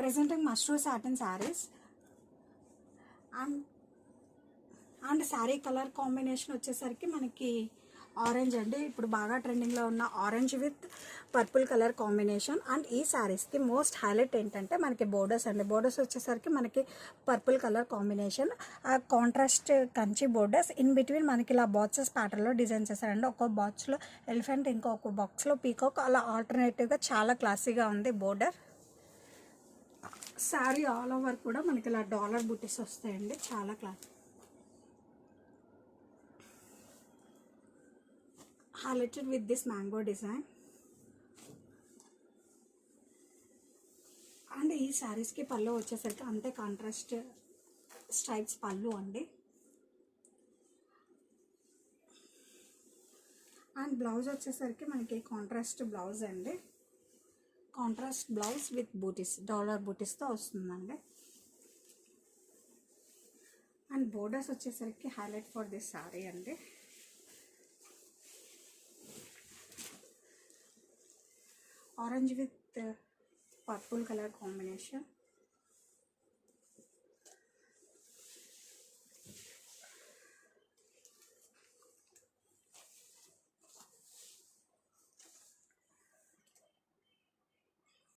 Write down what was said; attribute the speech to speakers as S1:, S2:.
S1: presenting mushroom satin sarees and sari colour combination వచ్చేసరికి మనకి orange అండి. ఇప్పుడు బాగా ట్రెండింగ్లో ఉన్న orange with purple colour combination. And ఈ శారీస్కి మోస్ట్ హైలైట్ ఏంటంటే మనకి బోర్డర్స్ అండి. బోర్డర్స్ వచ్చేసరికి మనకి పర్పుల్ కలర్ కాంబినేషన్, ఆ contrast Kanchi borders. In between మనకి ఇలా బాక్సెస్ ప్యాటర్న్లో డిజైన్ చేశారండి. ఒక్కో బాక్స్లో ఎలిఫెంట్, ఇంకొక బాక్స్లో పీకాక్, అలా ఆల్టర్నేటివ్గా చాలా క్లాసీగా ఉంది బోర్డర్. శారీ ఆల్ ఓవర్ కూడా మనకి ఇలా డాలర్ బుటీస్ వస్తాయండి, చాలా class. highlighted with this mango design. And ఈ శారీస్కి పళ్ళు వచ్చేసరికి అంతే కాంట్రాస్ట్ స్ట్రైప్స్ పళ్ళు అండి. అండ్ బ్లౌజ్ వచ్చేసరికి మనకి కాంట్రాస్ట్ బ్లౌజ్ అండి. Contrast blouse with booties, dollar బూటీస్తో వస్తుందండి. అండ్ బోర్డర్స్ వచ్చేసరికి హైలైట్ ఫర్ దిస్ శారీ అండి. Orange with purple colour combination.